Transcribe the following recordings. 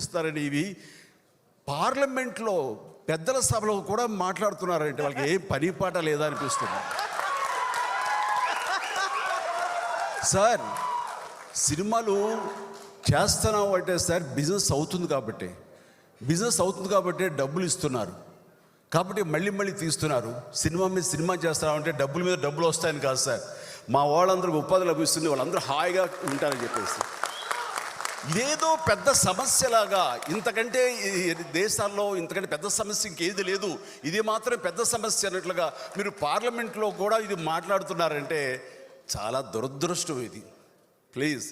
ఆలోచిస్తారని ఇవి పార్లమెంట్లో పెద్దల సభలో కూడా మాట్లాడుతున్నారంటే వాళ్ళకి ఏం పని పాట లేదా అనిపిస్తుంది. సార్ సినిమాలు చేస్తున్నాం అంటే సార్ బిజినెస్ అవుతుంది కాబట్టి డబ్బులు ఇస్తున్నారు కాబట్టి మళ్ళీ తీస్తున్నారు. సినిమా మీద సినిమా చేస్తున్నామంటే డబ్బుల మీద డబ్బులు వస్తాయని కాదు సార్. మా వాళ్ళందరికీ ఉపాధి లభిస్తుంది, వాళ్ళందరూ హాయిగా ఉంటారని చెప్పేసి ఇదేదో పెద్ద సమస్యలాగా ఇంతకంటే దేశాల్లో ఇంతకంటే పెద్ద సమస్య ఇంకేది లేదు, ఇది మాత్రం పెద్ద సమస్య అన్నట్లుగా మీరు పార్లమెంట్లో కూడా ఇది మాట్లాడుతున్నారంటే చాలా దురదృష్టం ఇది. ప్లీజ్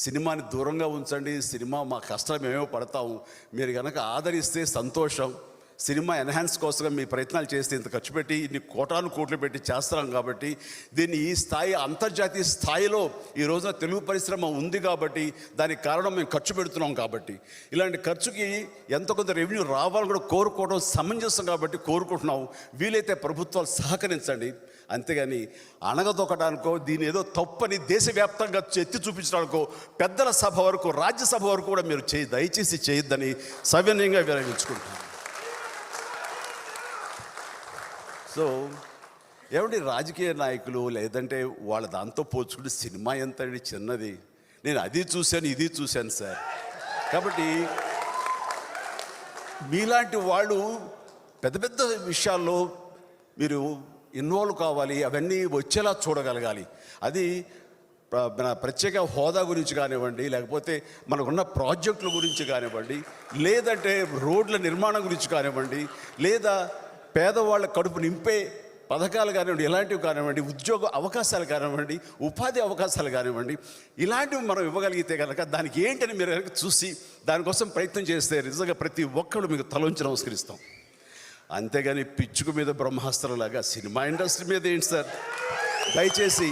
సినిమాని దూరంగా ఉంచండి. సినిమా మా కష్టం మేమేమో పడతాము, మీరు కనుక ఆదరిస్తే సంతోషం. సినిమా ఎన్హాన్స్ కోసం మీ ప్రయత్నాలు చేస్తే ఇంత ఖర్చు పెట్టి ఇన్ని కోట్లు పెట్టి చేస్తున్నాం కాబట్టి దీన్ని ఈ స్థాయి అంతర్జాతీయ స్థాయిలో ఈ రోజున తెలుగు పరిశ్రమ ఉంది కాబట్టి దానికి కారణం మేము ఖర్చు పెడుతున్నాం కాబట్టి ఇలాంటి ఖర్చుకి ఎంత కొంత రెవెన్యూ రావాలని కూడా కోరుకోవడం సమంజసం కాబట్టి కోరుకుంటున్నాం. వీలైతే ప్రభుత్వాలు సహకరించండి, అంతేగాని అణగదొక్కడానికో దీని ఏదో తప్పని దేశవ్యాప్తంగా ఎత్తి చూపించడానికో పెద్దల సభ వరకు రాజ్యసభ వరకు కూడా మీరు దయచేసి చేయొద్దని సవినయంగా విరమించుకుంటున్నాను. సో ఏమంటే రాజకీయ నాయకులు లేదంటే వాళ్ళ దాంతో పోల్చుకుంటే సినిమా ఎంత చిన్నది, నేను అది చూశాను ఇది చూశాను సార్. కాబట్టి మీలాంటి వాళ్ళు పెద్ద విషయాల్లో మీరు ఇన్వాల్వ్ కావాలి, అవన్నీ వచ్చేలా చూడగలగాలి. అది ప్రత్యేక హోదా గురించి కానివ్వండి, లేకపోతే మనకున్న ప్రాజెక్టుల గురించి కానివ్వండి, లేదంటే రోడ్ల నిర్మాణం గురించి కానివ్వండి, లేదా పేదవాళ్ళ కడుపు నింపే పథకాలు కానివ్వండి, ఇలాంటివి కానివ్వండి, ఉద్యోగ అవకాశాలు కానివ్వండి, ఉపాధి అవకాశాలు కానివ్వండి, ఇలాంటివి మనం ఇవ్వగలిగితే కనుక దానికి ఏంటని మీరు కనుక చూసి దానికోసం ప్రయత్నం చేస్తే నిజంగా ప్రతి ఒక్కరు మీకు తలొంచి నమస్కరిస్తాం. అంతేగాని పిచ్చుకు మీద బ్రహ్మాస్త్రంలాగా సినిమా ఇండస్ట్రీ మీద ఏంటి సార్? దయచేసి